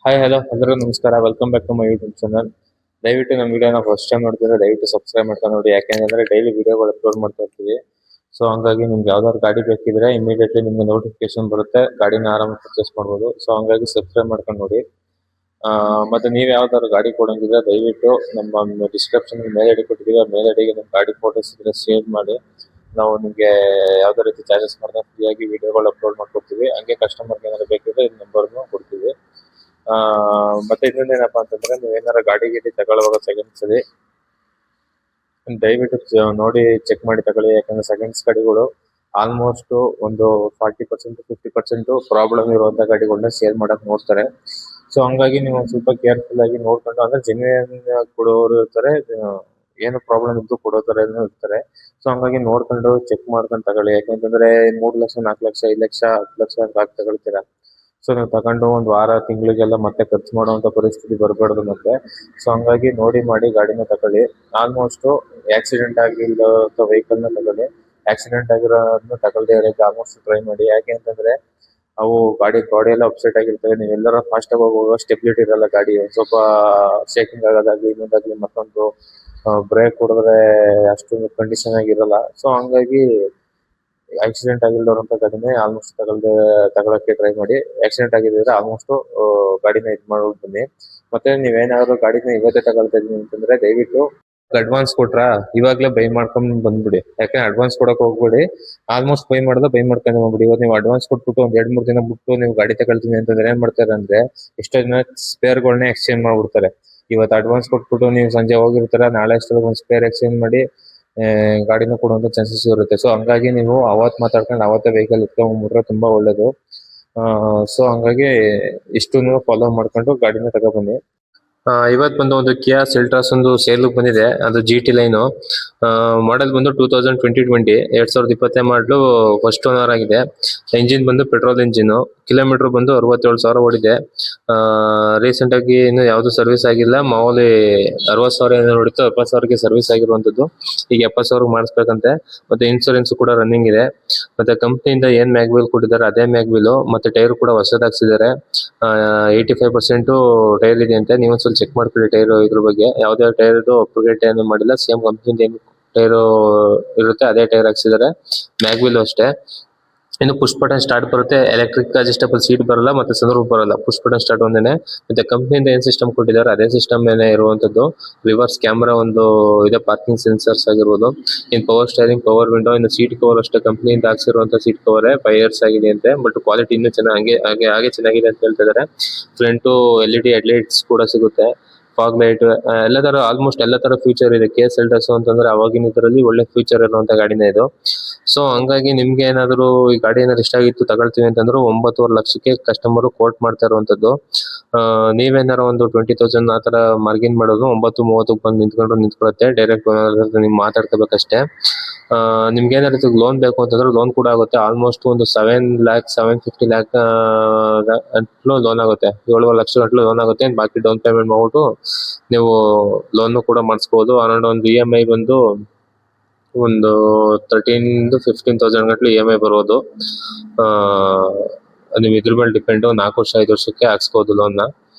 Hi hello ಎಲ್ಲರಿಗೂ ನಮಸ್ಕಾರ. Welcome back to my YouTube channel. ದಯವಿಟ್ಟು ನಮ್ಮ ವಿಡಿಯೋನ ಫಸ್ಟ್ ಟೈಮ್ ನೋಡ್ತಿದ್ರೆ ದಯವಿಟ್ಟು ಸಬ್ಸ್ಕ್ರೈಬ್ ಮಾಡ್ಕೊಂಡು ನೋಡಿ. ಯಾಕೆಂದ್ರೆ ಡೈಲಿ ವಿಡಿಯೋಗಳು ಅಪ್ಲೋಡ್ ಮಾಡ್ತಾ ಇರ್ತೀವಿ. ಸೊ ಹಂಗಾಗಿ ನಿಮ್ಗೆ ಯಾವ್ದಾದ್ರು ಗಾಡಿ ಬೇಕಿದ್ರೆ ಇಮಿಡಿಯೇಟ್ಲಿ ನಿಮ್ಗೆ ನೋಟಿಫಿಕೇಶನ್ ಬರುತ್ತೆ, ಗಾಡಿನ ಆರಾಮಾಗಿ ಪರ್ಚೇಸ್ ಮಾಡ್ಬೋದು. ಸೊ ಹಂಗಾಗಿ ಸಬ್ಸ್ಕ್ರೈಬ್ ಮಾಡ್ಕೊಂಡು ನೋಡಿ. ಮತ್ತೆ ನೀವು ಯಾವ್ದಾದ್ರು ಗಾಡಿ ಕೊಡಂಗಿದ್ರೆ ದಯವಿಟ್ಟು ನಮ್ಮ ಡಿಸ್ಕ್ರಿಪ್ಷನ್ ಮೇಲ್ ಐಡಿ ಕೊಟ್ಟಿದ್ದೀವಿ, ಆ ಮೇಲ್ ಐಡಿಗೆ ನಿಮ್ಮ ಗಾಡಿ ಫೋಟೋಸ್ ಇದ್ರೆ ಶೇರ್ ಮಾಡಿ. ನಾವು ನಿಮಗೆ ಯಾವುದೇ ರೀತಿ ಚಾರ್ಜಸ್ ಮಾಡಿದ್ರೆ ಫ್ರೀಯಾಗಿ ವಿಡಿಯೋಗಳು ಅಪ್ಲೋಡ್ ಮಾಡ್ಕೊಡ್ತೀವಿ. ಹಂಗೆ ಕಸ್ಟಮರ್ಗೆ ಏನಾದ್ರು ಬೇಕಿದ್ರೆ ಈ ನಂಬರ್ನು ಕೊಡ್ತೀವಿ. ಮತ್ತೆ ಇನ್ನೊಂದೇನಪ್ಪ ಅಂತಂದ್ರೆ ನೀವು ಏನಾರ ಗಾಡಿ ತಗೊಳ್ಳುವಾಗ ಸೆಕೆಂಡ್ಸ್ ಅಲ್ಲಿ ದಯವಿಟ್ಟು ನೋಡಿ ಚೆಕ್ ಮಾಡಿ ತಗೊಳ್ಳಿ. ಯಾಕಂದ್ರೆ ಸೆಕೆಂಡ್ಸ್ ಗಾಡಿಗಳು ಆಲ್ಮೋಸ್ಟ್ ಒಂದು 40% 50% ಪ್ರಾಬ್ಲಮ್ ಇರುವಂತ ಗಾಡಿಗಳನ್ನ ಸೇಲ್ ಮಾಡಕ್ ನೋಡ್ತಾರೆ. ಸೊ ಹಂಗಾಗಿ ನೀವು ಒಂದ್ ಸ್ವಲ್ಪ ಕೇರ್ಫುಲ್ ಆಗಿ ನೋಡ್ಕೊಂಡು, ಅಂದ್ರೆ ಜೆನ್ಯೂನ್ ಕೊಡೋರು ಇರ್ತಾರೆ, ಏನು ಪ್ರಾಬ್ಲಮ್ ಇದ್ದು ಕೊಡೋ ತರ ಇರ್ತಾರೆ. ಸೊ ಹಂಗಾಗಿ ನೋಡ್ಕೊಂಡು ಚೆಕ್ ಮಾಡ್ಕೊಂಡು ತಗೊಳ್ಳಿ. ಯಾಕಂತಂದ್ರೆ 3 ಲಕ್ಷ 4 ಲಕ್ಷ 5 ಲಕ್ಷ 10 ಲಕ್ಷ ಅಂತ ತಗೊಳ್ತೀರಾ. ಸೊ ನೀವು ತಗೊಂಡು ಒಂದ್ ವಾರ ತಿಂಗಳಿಗೆಲ್ಲ ಮತ್ತೆ ಖರ್ಚು ಮಾಡುವಂತ ಪರಿಸ್ಥಿತಿ ಬರಬಾರ್ದು ಮತ್ತೆ. ಸೊ ಹಂಗಾಗಿ ನೋಡಿ ಮಾಡಿ ಗಾಡಿನ ತಗೊಳ್ಳಿ. ಆಲ್ಮೋಸ್ಟ್ ಆಕ್ಸಿಡೆಂಟ್ ಆಗಿರೋ ವೆಹಿಕಲ್ ನ ತಗೊಳ್ಳಿ. ಆಕ್ಸಿಡೆಂಟ್ ಆಗಿರೋದನ್ನ ತಗೊಳ್ದೇ ಇರೋಕೆ ಆಲ್ಮೋಸ್ಟ್ ಟ್ರೈ ಮಾಡಿ. ಯಾಕೆ ಅಂತಂದ್ರೆ ಅವು ಬಾಡಿ ಎಲ್ಲ ಅಪ್ಸೆಟ್ ಆಗಿರ್ತವೆ. ನೀವು ಎಲ್ಲರ ಫಾಸ್ಟ್ ಆಗಿ ಹೋಗುವಾಗ ಸ್ಟೆಬಿಲಿಟಿ ಇರಲ್ಲ ಗಾಡಿ, ಒಂದ್ ಸ್ವಲ್ಪ ಶೇಕಿಂಗ್ ಆಗೋದಾಗ್ಲಿ ಇನ್ನೊಂದಾಗ್ಲಿ ಮತ್ತೊಂದು. ಬ್ರೇಕ್ ಹೊಡೆದ್ರೆ ಅಷ್ಟೊಂದು ಕಂಡೀಷನ್ ಆಗಿರಲ್ಲ. ಸೊ ಹಂಗಾಗಿ ಆಕ್ಸಿಡೆಂಟ್ ಆಗಿಲ್ದವ್ರಂತ ಗಾಡಿನೇ ಆಲ್ಮೋಸ್ಟ್ ತಗೊಳಕ್ಕೆ ಟ್ರೈ ಮಾಡಿ. ಆಕ್ಸಿಡೆಂಟ್ ಆಗಿದ್ರೆ ಆಲ್ಮೋಸ್ಟ್ ಗಾಡಿನ ಇದ್ ಮಾಡೋದು ಬನ್ನಿ. ಮತ್ತೆ ನೀವೇನಾದ್ರು ಗಾಡಿನ ಇವತ್ತೇ ತಗೊಳ್ತಾ ಇದೀನಿ ಅಂತಂದ್ರೆ ದಯವಿಟ್ಟು ಅಡ್ವಾನ್ಸ್ ಕೊಟ್ರಾ ಇವಾಗ್ಲೇ ಬೈ ಮಾಡ್ಕೊಂಡ್ ಬಂದ್ಬಿಡಿ. ಯಾಕಂದ್ರೆ ಅಡ್ವಾನ್ಸ್ ಕೊಡಕ್ ಹೋಗ್ಬೇಡಿ. ಆಲ್ಮೋಸ್ಟ್ ಬೈ ಮಾಡ್ಕೊಂಡು ಹೋಗ್ಬಿಡಿ. ಇವತ್ತು ನೀವು ಅಡ್ವಾನ್ಸ್ ಕೊಟ್ಬಿಟ್ಟು ಒಂದ್ 2-3 ದಿನ ಬಿಟ್ಟು ನೀವು ಗಾಡಿ ತಗೊಳ್ತೀನಿ ಅಂತಂದ್ರೆ ಏನ್ ಮಾಡ್ತಾರೆ ಅಂದ್ರೆ ಎಷ್ಟೋ ಜನ ಸ್ಪೇರ್ಗಳನ್ನ ಎಕ್ಸ್ಚೇಂಜ್ ಮಾಡ್ಬಿಡ್ತಾರೆ. ಇವತ್ತು ಅಡ್ವಾನ್ಸ್ ಕೊಟ್ಬಿಟ್ಟು ನೀವು ಸಂಜೆ ಹೋಗಿರ್ತಾರ, ನಾಳೆ ಅಷ್ಟೊಳಗೆ ಒಂದು ಸ್ಪೇರ್ ಎಕ್ಸ್ಚೇಂಜ್ ಮಾಡಿ ಗಾಡಿನ ಕೊಡುವಂತ ಚಾನ್ಸಸ್ ಇರುತ್ತೆ. ಸೊ ಹಂಗಾಗಿ ನೀವು ಅವತ್ ಮಾತಾಡ್ಕೊಂಡು ಅವತ್ತೇ ವೆಹಿಕಲ್ ಇಟ್ಕೊಂಡ್ಬಿಟ್ರೆ ತುಂಬಾ ಒಳ್ಳೇದು. ಸೊ ಹಂಗಾಗಿ ಇಷ್ಟು ನೀವು ಫಾಲೋ ಮಾಡ್ಕೊಂಡು ಗಾಡಿನ ತಗೊಬನ್ನಿ. ಇವತ್ತು ಬಂದು ಒಂದು ಕಿಯಾ ಸೆಲ್ಟಾಸ್ ಒಂದು ಸೇಲ್ ಬಂದಿದೆ. ಅದು GT ಲೈನ್ ಮಾಡೆಲ್ ಬಂದು 2020 2020 ಮಾಡಲು ಫಸ್ಟ್ ಓನರ್ ಆಗಿದೆ. ಇಂಜಿನ್ ಬಂದು ಪೆಟ್ರೋಲ್ ಇಂಜಿನ್. ಕಿಲೋಮೀಟರ್ ಬಂದು 67,000 ಓಡಿದೆ. ರೀಸೆಂಟ್ ಆಗಿ ಇನ್ನು ಯಾವ್ದು ಸರ್ವಿಸ್ ಆಗಿಲ್ಲ. ಮಾಮೂಲಿ 60,000 ಏನೋ ನೋಡಿತ್ತು, 70,000ಗೆ ಸರ್ವಿಸ್ ಆಗಿರುವಂತದ್ದು. ಈಗ 70,000 ಮಾಡಿಸ್ಬೇಕಂತೆ. ಮತ್ತೆ ಇನ್ಸೂರೆನ್ಸ್ ಕೂಡ ರನ್ನಿಂಗ್ ಇದೆ. ಮತ್ತೆ ಕಂಪ್ನಿಯಿಂದ ಏನ್ ಮ್ಯಾಗ್ವಿಲ್ ಕೊಟ್ಟಿದ್ದಾರೆ ಅದೇ ಮ್ಯಾಗ್ವಿಲ್. ಮತ್ತೆ ಟೈರ್ ಕೂಡ ಹೊಸದಾಗ್ಸಿದ್ದಾರೆ. 85% ಟೈರ್ ಇದೆ ಅಂತೆ. ನೀವು ಒಂದ್ಸಲ ಚೆಕ್ ಮಾಡ್ಕೊಳ್ಳಿ ಟೈರ್. ಇದ್ರ ಬಗ್ಗೆ ಯಾವುದೇ ಟೈರ್ ಅಪ್ಗ್ರೇಡ್ ಏನು ಮಾಡಿಲ್ಲ. ಸೇಮ್ ಕಂಪ್ನಿಯಿಂದ ಏನು ಟೈರ್ ಇರುತ್ತೆ ಅದೇ ಟೈರ್ ಹಾಕ್ಸಿದ್ದಾರೆ. ಮ್ಯಾಗ್ವಿಲ್ ಅಷ್ಟೇ. ಇನ್ನು ಪುಷ್ ಬಟನ್ ಸ್ಟಾರ್ಟ್ ಬರುತ್ತೆ. ಎಲೆಕ್ಟ್ರಿಕ್ ಅಡ್ಜಸ್ಟಬಲ್ ಸೀಟ್ ಬರಲ್ಲ, ಮತ್ತೆ ಸನ್ರೂಫ್ ಬರಲ್ಲ. ಪುಷ್ ಬಟನ್ ಸ್ಟಾರ್ಟ್ ಒಂದೇನೆ. ಮತ್ತೆ ಕಂಪ್ನಿಯಿಂದ ಏನ್ ಸಿಸ್ಟಮ್ ಕೊಟ್ಟಿದ್ದಾರೆ ಅದೇ ಸಿಸ್ಟಮ್ ಏನೇ ಇರುವಂತದ್ದು. ರಿವರ್ಸ್ ಕ್ಯಾಮೆರಾ ಒಂದು ಇದೆ, ಪಾರ್ಕಿಂಗ್ ಸೆನ್ಸರ್ಸ್ ಆಗಿರ್ಬೋದು. In power steering, power window, ಇನ್ನು ಸೀಟ್ ಕವರ್ ಅಷ್ಟೇ ಕಂಪ್ನಿಯಿಂದ ಹಾಕ್ಸಿರುವಂತ ಸೀಟ್ ಕವರ್ 5 ಇಯರ್ಸ್ ಆಗಿದೆ ಅಂತೆ. ಬಟ್ ಕ್ವಾಲಿಟಿ ಇನ್ನೂ ಚೆನ್ನಾಗಿ ಹಾಗೆ ಚೆನ್ನಾಗಿದೆ ಅಂತ ಹೇಳ್ತಾ ಇದಾರೆ. ಫ್ರಂಟ್ LED ಹೆಡ್ಲೈಟ್ಸ್ ಕೂಡ ಸಿಗುತ್ತೆ. ಫಾಗ್ ಲೈಟ್ ಎಲ್ಲ ತರ, ಆಲ್ಮೋಸ್ಟ್ ಎಲ್ಲ ತರ ಫ್ಯೂಚರ್ ಇದೆ. ಕೆ ಸೆಲ್ಟಾಸ್ ಅಂತಂದ್ರೆ ಅವಾಗಿನ ಇದರಲ್ಲಿ ಒಳ್ಳೆ ಫ್ಯೂಚರ್ ಇರುವಂತ ಗಾಡಿನೇ ಇದು. ಸೊ ಹಂಗಾಗಿ ನಿಮ್ಗೆ ಏನಾದ್ರು ಈ ಗಾಡಿ ಏನಾದ್ರು ಇಷ್ಟ ಆಗಿತ್ತು ತಗೊಳ್ತೀವಿ ಅಂತಂದ್ರೆ 9.5 ಲಕ್ಷಕ್ಕೆ ಕಸ್ಟಮರ್ ಕೋಟ್ ಮಾಡ್ತಾ ಇರುವಂತದ್ದು. ನೀವೇನಾರ ಒಂದು 20,000 ಆತರ ಮಾರ್ಗಿನ್ ಮಾಡೋದು 9:30 ಬಂದು ನಿಂತ್ಕೊಳ್ಳುತ್ತೆ. ಡೈರೆಕ್ಟ್ ನೀವು ಮಾತಾಡ್ಕೋಬೇಕಷ್ಟೇ. ನಿಮ್ಗೆ ಏನಾದ್ರು ಲೋನ್ ಬೇಕು ಅಂತಂದ್ರೆ ಲೋನ್ ಕೂಡ ಆಗುತ್ತೆ. ಆಲ್ಮೋಸ್ಟ್ ಒಂದು 7 lakh 750 lakh ಲೋನ್ ಆಗುತ್ತೆ. 7 ಲಕ್ಷ ಗಂಟಲು ಲೋನ್ ಆಗುತ್ತೆ. ಬಾಕಿ ಡೌನ್ ಪೇಮೆಂಟ್ ಮಾಡ್ಬಿಟ್ಟು ನೀವು ಲೋನ್ ಕೂಡ ಮಾಡಿಸ್ಬೋದು. ಅರೌಂಡ್ ಒಂದು EMI ಬಂದು ಒಂದು 13 to 15,000 ಗಂಟಲು EMI ಬರೋದು. ನೀವು ಇದ್ರ ಮೇಲೆ ಡಿಪೆಂಡ್. 4 ವರ್ಷ 5 ವರ್ಷಕ್ಕೆ ಹಾಕ್ಸ್ಬೋದು ಲೋನ್.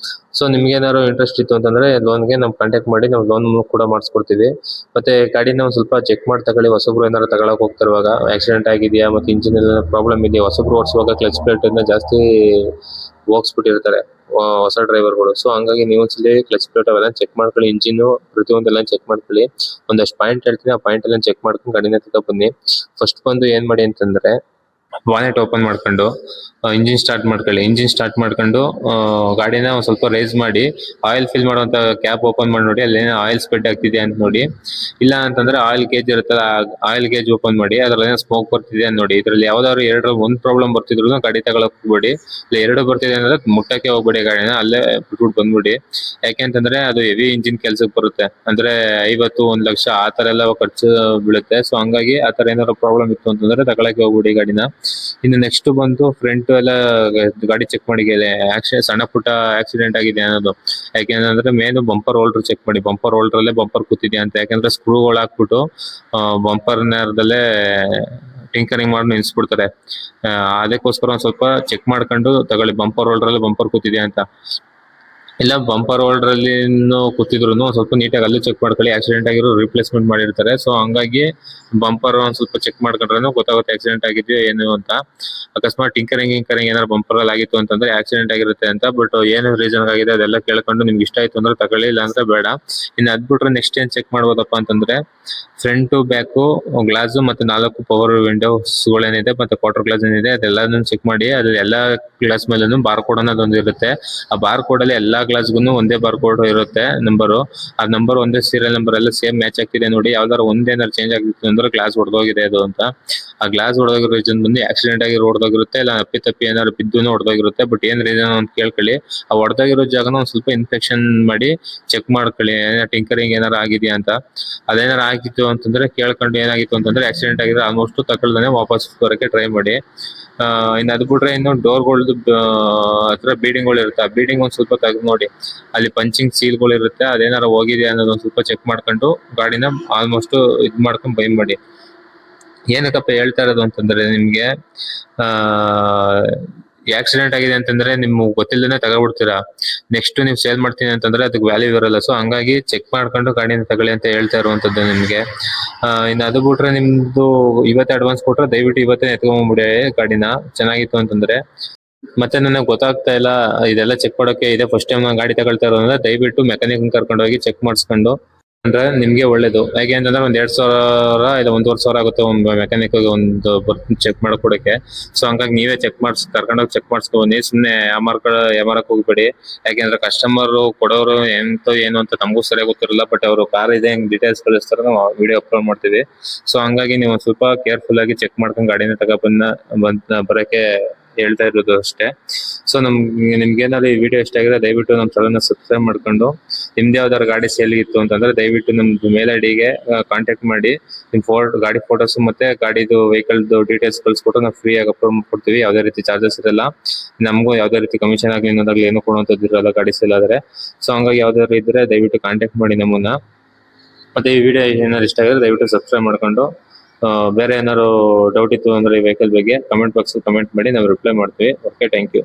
ಸೊ ನಿಮ್ಗೆ ಏನಾದ್ರು ಇಂಟ್ರೆಸ್ಟ್ ಇತ್ತು ಅಂತಂದ್ರೆ ಲೋನ್ಗೆ ನಾವು ಕಾಂಟ್ಯಾಕ್ಟ್ ಮಾಡಿ ನಾವು ಲೋನ್ ಕೂಡ ಮಾಡಿಸ್ಕೊಡ್ತೀವಿ. ಮತ್ತೆ ಗಾಡಿನ ಒಂದ್ ಸ್ವಲ್ಪ ಚೆಕ್ ಮಾಡಿ ತಗೊಳ್ಳಿ. ಹೊಸಬ್ರು ಏನಾದ್ರು ತಗೊಳಕ್ ಹೋಗ್ತಿರುವಾಗ ಆಕ್ಸಿಡೆಂಟ್ ಆಗಿದೆಯಾ, ಮತ್ತೆ ಇಂಜಿನ್ ಎಲ್ಲ ಪ್ರಾಬ್ಲಮ್ ಇದೆಯಾ, ಹೊಸಬ್ರು ಓಡಿಸುವಾಗ ಕ್ಲಚ್ ಪ್ಲೇಟ್ ಇಂದ ಜಾಸ್ತಿ ಹೋಗ್ಸ್ಬಿಟ್ಟಿರ್ತಾರೆ ಹೊಸ ಡ್ರೈವರ್ಗಳು. ಸೊ ಹಂಗಾಗಿ ನೀವು ಒಂದ್ಸಲಿ ಕ್ಲಚ್ ಪ್ಲೇಟ್ ಅವೆಲ್ಲ ಚೆಕ್ ಮಾಡ್ಕೊಳ್ಳಿ. ಇಂಜಿನ್ ಪ್ರತಿಯೊಂದೆಲ್ಲ ಚೆಕ್ ಮಾಡ್ಕೊಳ್ಳಿ. ಒಂದಷ್ಟು ಪಾಯಿಂಟ್ ಹೇಳ್ತೀನಿ, ಆ ಪಾಯಿಂಟ್ ಎಲ್ಲ ಚೆಕ್ ಮಾಡ್ಕೊಂಡು ಗಾಡಿನ ತಗೊಂಡ್ ಬನ್ನಿ. ಫಸ್ಟ್ ಬಂದು ಏನ್ ಮಾಡಿ ಅಂತಂದ್ರೆ ವಾನೆಟ್ ಓಪನ್ ಮಾಡ್ಕೊಂಡು ಇಂಜಿನ್ ಸ್ಟಾರ್ಟ್ ಮಾಡ್ಕೊಳ್ಳಿ. ಇಂಜಿನ್ ಸ್ಟಾರ್ಟ್ ಮಾಡ್ಕೊಂಡು ಗಾಡಿನ ಒಂದ್ ಸ್ವಲ್ಪ ರೈಸ್ ಮಾಡಿ ಆಯಿಲ್ ಫಿಲ್ ಮಾಡುವಂತ ಕ್ಯಾಪ್ ಓಪನ್ ಮಾಡಿ ನೋಡಿ, ಅಲ್ಲಿ ಆಯಿಲ್ ಸ್ಪ್ರೆಡ್ ಆಗ್ತಿದೆ ಅಂತ ನೋಡಿ. ಇಲ್ಲ ಅಂತಂದ್ರೆ ಆಯಿಲ್ ಗೇಜ್ ಇರುತ್ತಲ್ಲ, ಆಯಿಲ್ ಗೇಜ್ ಓಪನ್ ಮಾಡಿ ಅದ್ರಲ್ಲಿ ಸ್ಮೋಕ್ ಬರ್ತಿದೆ ಅಂತ ನೋಡಿ. ಇದ್ರಲ್ಲಿ ಯಾವ್ದಾದ್ರು 2 ಒಂದ್ ಪ್ರಾಬ್ಲಮ್ ಬರ್ತಿದ್ರು ಗಾಡಿ ತಗೊಳಕ್ ಹೋಗ್ಬೇಡಿ. ಇಲ್ಲ 2 ಬರ್ತಿದೆ ಅಂದ್ರೆ ಮುಟ್ಟಕ್ಕೆ ಹೋಗ್ಬೇಡಿ ಗಾಡಿನ, ಅಲ್ಲೇ ಬಿಟ್ಬಿಟ್ಟು ಬಂದ್ಬಿಡಿ. ಯಾಕೆಂತಂದ್ರೆ ಅದು ಹೆವಿ ಇಂಜಿನ್ ಕೆಲ್ಸಕ್ಕೆ ಬರುತ್ತೆ. ಅಂದ್ರೆ 50 1 ಲಕ್ಷ ಆ ತರ ಎಲ್ಲ ಖರ್ಚು ಬೀಳುತ್ತೆ. ಸೊ ಹಂಗಾಗಿ ಆ ತರ ಏನಾದ್ರು ಪ್ರಾಬ್ಲಮ್ ಇತ್ತು ಅಂತಂದ್ರೆ ತಗೊಳಕ್ಕೆ ಹೋಗ್ಬಿಡಿ ಗಾಡಿನ. ಇನ್ನು ನೆಕ್ಸ್ಟ್ ಬಂದು ಫ್ರಂಟ್ ಎಲ್ಲ ಗಾಡಿ ಚೆಕ್ ಮಾಡಿ, ಸಣ್ಣ ಪುಟ್ಟ ಆಕ್ಸಿಡೆಂಟ್ ಆಗಿದೆ ಅನ್ನೋದು. ಯಾಕೆಂದ್ರೆ ಮೇನ್ ಬಂಪರ್ ಹೋಲ್ಡರ್ ಚೆಕ್ ಮಾಡಿ. ಬಂಪರ್ ಹೋಲ್ಡರ್ ಅಲ್ಲೇ ಬಂಪರ್ ಕೂತಿದ್ಯಾ ಅಂತ. ಯಾಕಂದ್ರೆ ಸ್ಕ್ರೂಗಳು ಹಾಕ್ಬಿಟ್ಟು ಬಂಪರ್ ನೇರದಲ್ಲೇ ಟಿಂಕರಿಂಗ್ ಮಾಡಿ ನಿಲ್ಸ್ಬಿಡ್ತಾರೆ. ಅದಕ್ಕೋಸ್ಕರ ಒಂದ್ ಸ್ವಲ್ಪ ಚೆಕ್ ಮಾಡ್ಕೊಂಡು ತಗೊಳ್ಳಿ ಬಂಪರ್ ಹೋಲ್ಡರ್ ಅಲ್ಲಿ ಬಂಪರ್ ಕೂತಿದ್ಯಾ ಅಂತ. ಇಲ್ಲ ಬಂಪರ್ ಹೋಲ್ಡರ್ ಅಲ್ಲಿ ಕೂತಿದ್ರು ಸ್ವಲ್ಪ ನೀಟಾಗಿ ಅಲ್ಲೂ ಚೆಕ್ ಮಾಡ್ಕೊಳ್ಳಿ. ಆಕ್ಸಿಡೆಂಟ್ ಆಗಿರೋ ರಿಪ್ಲೇಸ್ಮೆಂಟ್ ಮಾಡಿರ್ತಾರೆ. ಸೊ ಹಂಗಾಗಿ ಬಂಪರ್ ಒಂದ್ ಸ್ವಲ್ಪ ಚೆಕ್ ಮಾಡ್ಕೊಂಡ್ರೆ ಗೊತ್ತಾಗುತ್ತೆ ಆಕ್ಸಿಡೆಂಟ್ ಆಗಿದೆಯೋ ಏನು ಅಂತ. ಅಕಸ್ಮಾತ್ ಟಿಂಕರಿಂಗ್ ಏನಾದ್ರು ಬಂಪರ್ ಅಲ್ಲಿ ಆಗಿತ್ತು ಅಂತಂದ್ರೆ ಆಕ್ಸಿಡೆಂಟ್ ಆಗಿರುತ್ತೆ ಅಂತ. ಬಟ್ ಏನು ರೀಸನ್ ಆಗಿದೆ ಅದೆಲ್ಲ ಕೇಳ್ಕೊಂಡು ನಿಮ್ಗೆ ಇಷ್ಟ ಆಯ್ತು ಅಂದ್ರೆ ತಗೊಳ್ಳಿ, ಇಲ್ಲ ಅಂದ್ರೆ ಬೇಡ. ಇನ್ನು ಅದ್ ಬಿಟ್ರೆ ನೆಕ್ಸ್ಟ್ ಏನ್ ಚೆಕ್ ಮಾಡ್ಬೋದಪ್ಪ ಅಂತಂದ್ರೆ ಫ್ರಂಟ್ ಬ್ಯಾಕ್ ಗ್ಲಾಸ್ ಮತ್ತೆ 4 ಪವರ್ ವಿಂಡೋಸ್ ಗಳೇನಿದೆ ಮತ್ತೆ ಕ್ವಾರ್ಟರ್ ಗ್ಲಾಸ್ ಏನಿದೆ ಅದೆಲ್ಲಾನು ಚೆಕ್ ಮಾಡಿ. ಅದ್ರ ಎಲ್ಲಾ ಗ್ಲಾಸ್ ಮೇಲೂ ಬಾರ್ ಕೋಡ್ ಅನ್ನೋದೊಂದು ಇರುತ್ತೆ. ಆ ಬಾರ್ ಕೋಡ್ ಅಲ್ಲಿ ಎಲ್ಲಾ ಗ್ಲಾಸ್ಗೂ ಒಂದೇ ಬಾರ್ ಕೋಡ್ ಇರುತ್ತೆ ನಂಬರ್. ಆ ನಂಬರ್ ಒಂದೇ ಸೀರಿಯಲ್ ನಂಬರ್ ಎಲ್ಲ ಸೇಮ್ ಮ್ಯಾಚ್ ಆಗ್ತಿದೆ ನೋಡಿ. ಯಾವ್ದಾರು ಒಂದೇನಾದ್ರು ಚೇಂಜ್ ಆಗಿತ್ತು ಅಂದ್ರೆ ಗ್ಲಾಸ್ ಹೊಡೆದೋಗಿದೆ ಅದು ಅಂತ. ಆ ಗ್ಲಾಸ್ ಹೊಡೆದೋಗಿರೋ ರೀಸನ್ ಬಂದು ಆಕ್ಸಿಡೆಂಟ್ ಆಗಿ ಹೊಡೆದೋಗಿರುತ್ತೆ, ಇಲ್ಲ ಅಪ್ಪಿ ಏನಾದ್ರು ಬಿದ್ದು ಹೊಡೆದೋಗಿರುತ್ತೆ. ಬಟ್ ಏನ್ ರೀಸನ್ ಅಂತ ಕೇಳ್ಕೊಳ್ಳಿ. ಆ ಹೊಡೆದೋಗಿರೋ ಜಾಗನ ಒಂದ್ ಸ್ವಲ್ಪ ಇನ್ಫೆಕ್ಷನ್ ಮಾಡಿ ಚೆಕ್ ಮಾಡ್ಕೊಳ್ಳಿ, ಟಿಂಕರಿಂಗ್ ಏನಾರು ಆಗಿದೆಯಾ ಅಂತ. ಅದೇನಾರು ಆಗಿತ್ತು ಅಂತಂದ್ರೆ ಕೇಳ್ಕೊಂಡು ಏನಾಗಿತ್ತು ಅಂತಂದ್ರೆ ಆಕ್ಸಿಡೆಂಟ್ ಆಗಿದ್ರೆ ಆಲ್ಮೋಸ್ಟ್ ತಗೊಳ್ದಾನೆ ವಾಪಸ್ ಬರೋಕೆ ಟ್ರೈ ಮಾಡಿ. ಇನ್ನು ಅದ್ ಬಿಟ್ರೆ ಇನ್ನು ಡೋರ್ಗಳದ್ದು ಹತ್ರ ಬೀಡಿಂಗ್ಗಳು ಇರುತ್ತೆ. ಆ ಬೀಡಿಂಗ್ ಒಂದ್ ಸ್ವಲ್ಪ ತೆಗೆದು ನೋಡಿ, ಅಲ್ಲಿ ಪಂಚಿಂಗ್ ಸೀಲ್ಗಳು ಇರುತ್ತೆ. ಅದೇನಾರು ಹೋಗಿದೆ ಅನ್ನೋದು ಒಂದ್ ಸ್ವಲ್ಪ ಚೆಕ್ ಮಾಡ್ಕೊಂಡು ಗಾಡಿನ ಆಲ್ಮೋಸ್ಟ್ ಇದ್ ಮಾಡ್ಕೊಂಡು ಬೈ ಮಾಡಿ. ಏನಕ್ಕಪ್ಪ ಹೇಳ್ತಾ ಇರೋದು ಅಂತಂದ್ರೆ ನಿಮ್ಗೆ ಆಕ್ಸಿಡೆಂಟ್ ಆಗಿದೆ ಅಂತಂದ್ರೆ ನಿಮ್ಗೆ ಗೊತ್ತಿಲ್ಲದೇ ತಗೊಬಿಡ್ತೀರಾ. ನೆಕ್ಸ್ಟ್ ನೀವು ಸೇಲ್ ಮಾಡ್ತೀನಿ ಅಂತಂದ್ರೆ ಅದಕ್ಕೆ ವ್ಯಾಲ್ಯೂ ಇರಲ್ಲ. ಸೊ ಹಂಗಾಗಿ ಚೆಕ್ ಮಾಡ್ಕೊಂಡು ಗಾಡಿನ ತಗೊಳ್ಳಿ ಅಂತ ಹೇಳ್ತಾ ಇರುವಂತದ್ದು ನಿಮ್ಗೆ. ಇನ್ನು ಅದು ಬಿಟ್ರೆ ನಿಮ್ದು ಇವತ್ತೇ ಅಡ್ವಾನ್ಸ್ ಕೊಟ್ರೆ ದಯವಿಟ್ಟು ಇವತ್ತೇ ಎತ್ಕೊಂಡ್ಬಿಡಿ ಗಾಡಿನ, ಚೆನ್ನಾಗಿತ್ತು ಅಂತಂದ್ರೆ. ಮತ್ತೆ ನನಗೆ ಗೊತ್ತಾಗ್ತಾ ಇಲ್ಲ ಇದೆಲ್ಲ ಚೆಕ್ ಮಾಡೋಕೆ, ಇದೇ ಫಸ್ಟ್ ಟೈಮ್ ನಾನು ಗಾಡಿ ತಗೊಳ್ತಾ ಇರೋದ್ರೆ ದಯವಿಟ್ಟು ಮೆಕ್ಯಾನಿಕ್ ಕರ್ಕೊಂಡು ಹೋಗಿ ಚೆಕ್ ಮಾಡಿಸ್ಕೊಂಡು ಅಂದ್ರೆ ನಿಮ್ಗೆ ಒಳ್ಳೇದು. ಯಾಕೆ ಅಂತಂದ್ರೆ ಒಂದ್ 2,000 ಇಲ್ಲ 1,500 ಆಗುತ್ತೆ ಒಂದು ಮೆಕ್ಯಾನಿಕ್ ಒಂದು ಚೆಕ್ ಮಾಡ್ಕೊಡಕ್ಕೆ. ಸೊ ಹಂಗಾಗಿ ನೀವೇ ಕರ್ಕೊಂಡೋಗಿ ಚೆಕ್ ಮಾಡಿಸ್ಕೊ ಬನ್ನಿ. ಸುಮ್ನೆ ಯಾಮಾರಕ್ ಹೋಗ್ಬೇಡಿ. ಯಾಕೆಂದ್ರೆ ಕಸ್ಟಮರ್ ಕೊಡೋರು ಏನು ಅಂತ ನಮಗೂ ಸರಿಯಾಗಿ ಗೊತ್ತಿರಲ್ಲ. ಬಟ್ ಅವರು ಕಾರ್ ಇದೆ ಹೆಂಗ್ ಡೀಟೇಲ್ಸ್ ಕಳಿಸ್ತಾರೆ, ನಾವು ವಿಡಿಯೋ ಅಪ್ಲೋಡ್ ಮಾಡ್ತೀವಿ. ಸೊ ಹಂಗಾಗಿ ನೀವು ಸ್ವಲ್ಪ ಕೇರ್ಫುಲ್ ಆಗಿ ಚೆಕ್ ಮಾಡ್ಕೊಂಡು ಗಾಡಿನ ಬರಕ್ಕೆ ಹೇಳ್ತಾ ಇರೋದು ಅಷ್ಟೇ. ಸೊ ನಿಮ್ಗೆ ಏನಾದ್ರು ಈ ವಿಡಿಯೋ ಇಷ್ಟ ಆಗಿದ್ರೆ ದಯವಿಟ್ಟು ನಮ್ಮ ಚಾನಲ್ನ ಸಬ್ಸ್ಕ್ರೈಬ್ ಮಾಡ್ಕೊಂಡು, ನಿಮ್ದು ಯಾವ್ದಾದ್ರು ಗಾಡಿ ಸೇಲ್ ಇತ್ತು ಅಂತಂದ್ರೆ ದಯವಿಟ್ಟು ನಮ್ದು ಮೇಲ್ ಐಡಿಗೆ ಕಾಂಟ್ಯಾಕ್ಟ್ ಮಾಡಿ ನಿಮ್ ಗಾಡಿ ಫೋಟೋಸ್ ಮತ್ತೆ ಗಾಡಿದು ವೆಹಿಕಲ್ ಡೀಟೇಲ್ಸ್ ಕಳ್ಸಿಕೊಟ್ಟು ನಾವು ಫ್ರೀ ಆಗಿ ಅಪ್ಲೋಡ್ ಮಾಡ್ಕೊಡ್ತೀವಿ. ಯಾವುದೇ ರೀತಿ ಚಾರ್ಜಸ್ ಇರಲ್ಲ. ನಮಗೂ ಯಾವುದೇ ರೀತಿ ಕಮಿಷನ್ ಆಗಲಿ ಇನ್ನೊಂದಾಗ್ಲಿ ಏನು ಕೊಡುವಂತದ್ದು ಇರಲ್ಲ ಗಾಡಿ ಸೇಲ್ ಆದ್ರೆ. ಸೊ ಹಂಗಾಗಿ ಯಾವ್ದಾದ್ರು ಇದ್ರೆ ದಯವಿಟ್ಟು ಕಾಂಟ್ಯಾಕ್ಟ್ ಮಾಡಿ ನಮ್ಮನ್ನ. ಮತ್ತೆ ಈ ವಿಡಿಯೋ ಏನಾದ್ರು ಇಷ್ಟ ಆಗಿದ್ರೆ ದಯವಿಟ್ಟು ಸಬ್ಸ್ಕ್ರೈಬ್ ಮಾಡ್ಕೊಂಡು, ಬೇರೆ ಏನಾದ್ರು ಡೌಟ್ ಇತ್ತು ಅಂದ್ರೆ ಈ ವೆಹಿಕಲ್ ಬಗ್ಗೆ ಕಮೆಂಟ್ ಬಾಕ್ಸ್ ಕಮೆಂಟ್ ಮಾಡಿ, ನಾವು ರಿಪ್ಲೈ ಮಾಡ್ತೀವಿ. Okay, thank you.